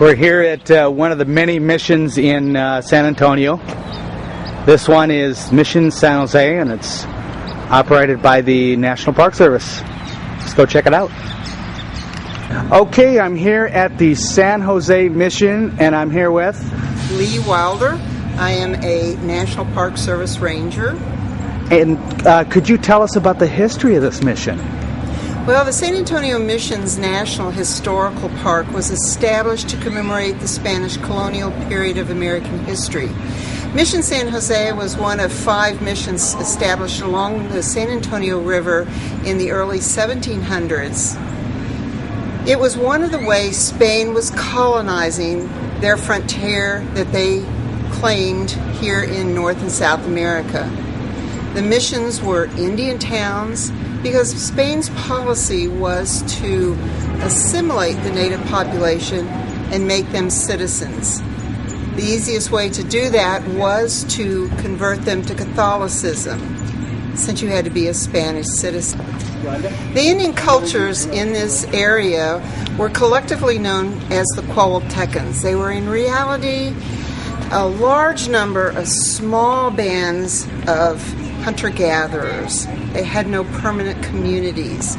We're here at one of the many missions in San Antonio. This one is Mission San Jose, and it's operated by the National Park Service. Let's go check it out. Okay, I'm here at the San Jose Mission, and I'm here with Lee Wilder. I am a National Park Service ranger. And could you tell us about the history of this mission? Well, the San Antonio Missions National Historical Park was established to commemorate the Spanish colonial period of American history. Mission San Jose was one of 5 missions established along the San Antonio River in the early 1700s. It was one of the ways Spain was colonizing their frontier that they claimed here in North and South America. The missions were Indian towns because Spain's policy was to assimilate the native population and make them citizens. The easiest way to do that was to convert them to Catholicism, since you had to be a Spanish citizen. The Indian cultures in this area were collectively known as the Cuautecans. They were in reality a large number of small bands of hunter-gatherers. They had no permanent communities.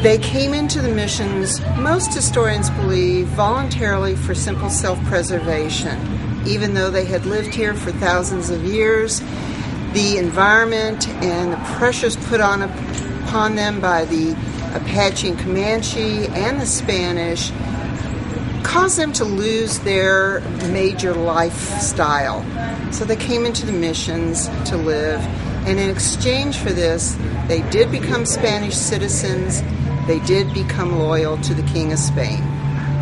They came into the missions, most historians believe, voluntarily for simple self-preservation. Even though they had lived here for thousands of years, the environment and the pressures put upon them by the Apache and Comanche and the Spanish caused them to lose their major lifestyle. So they came into the missions to live, and in exchange for this, they did become Spanish citizens. They did become loyal to the King of Spain.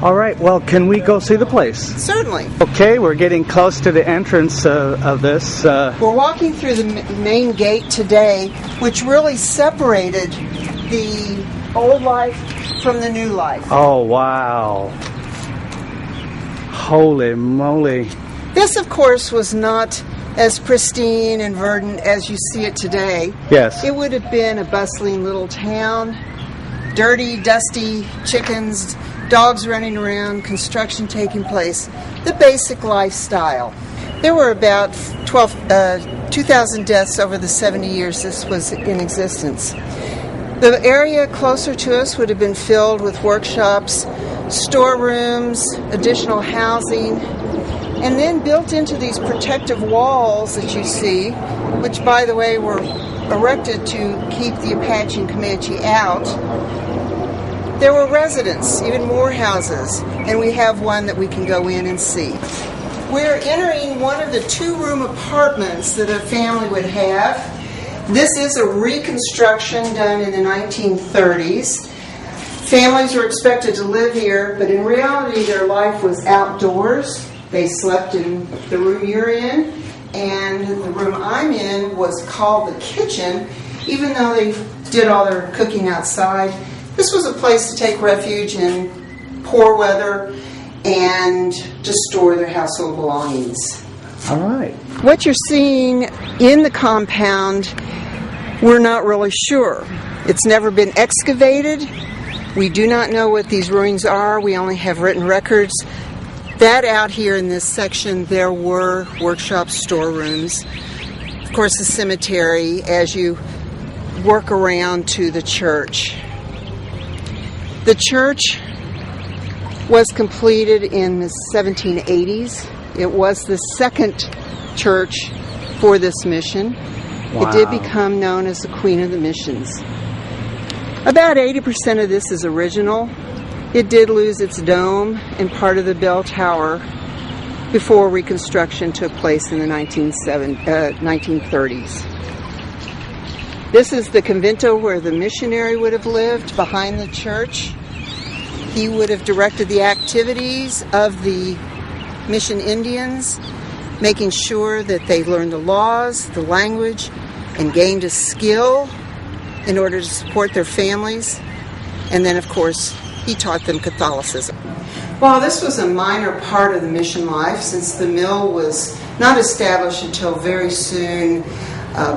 All right, well, can we go see the place? Certainly. Okay, we're getting close to the entrance of this. We're walking through the main gate today, which really separated the old life from the new life. Oh, wow. Holy moly. This, of course, was not as pristine and verdant as you see it today. Yes. It would have been a bustling little town, dirty, dusty chickens, dogs running around, construction taking place, the basic lifestyle. There were about 2,000 deaths over the 70 years this was in existence. The area closer to us would have been filled with workshops, storerooms, additional housing, and then built into these protective walls that you see, which, by the way, were erected to keep the Apache and Comanche out, there were residents, even more houses, and we have one that we can go in and see. We're entering one of the 2-room apartments that a family would have. This is a reconstruction done in the 1930s. Families were expected to live here, but in reality their life was outdoors. They slept in the room you're in, and the room I'm in was called the kitchen, even though they did all their cooking outside. This was a place to take refuge in poor weather and to store their household belongings. All right. What you're seeing in the compound, we're not really sure. It's never been excavated. We do not know what these ruins are. We only have written records that out here in this section there were workshops, storerooms, of course the cemetery as you work around to the church. The church was completed in the 1780s. It was the second church for this mission. Wow. It did become known as the Queen of the Missions. About 80% of this is original. It did lose its dome and part of the bell tower before reconstruction took place in the 1930s. This is the convento where the missionary would have lived behind the church. He would have directed the activities of the mission Indians, making sure that they learned the laws, the language, and gained a skill in order to support their families. And then, of course, he taught them Catholicism. While this was a minor part of the mission life, since the mill was not established until very soon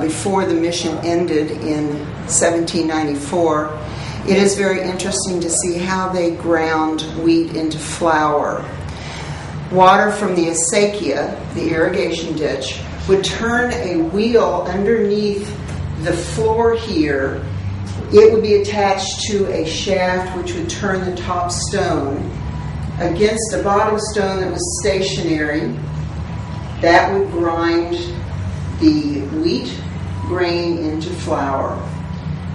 before the mission ended in 1794, It is very interesting to see how they ground wheat into flour. Water from the acequia, the irrigation ditch, would turn a wheel underneath the floor here. It would be attached to a shaft which would turn the top stone against a bottom stone that was stationary. That would grind the wheat grain into flour.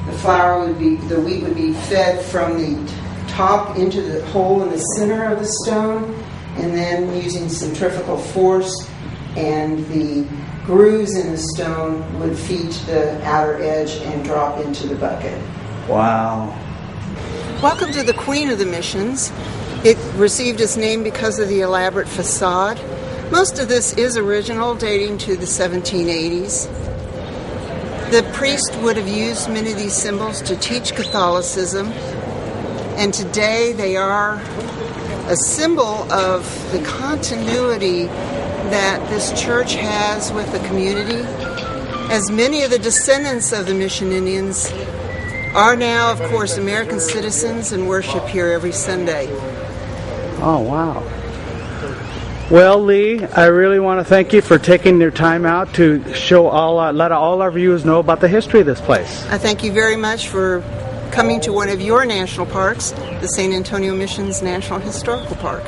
The wheat would be fed from the top into the hole in the center of the stone, and then using centrifugal force and the grooves in the stone would feed to the outer edge and drop into the bucket. Wow. Welcome to the Queen of the Missions. It received its name because of the elaborate facade. Most of this is original, dating to the 1780s. The priest would have used many of these symbols to teach Catholicism, and today they are a symbol of the continuity that this church has with the community, as many of the descendants of the Mission Indians are now, of course, American citizens and worship here every Sunday. Oh, wow. Well, Lee, I really want to thank you for taking your time out to show let all our viewers know about the history of this place. I thank you very much for coming to one of your national parks, the San Antonio Missions National Historical Park.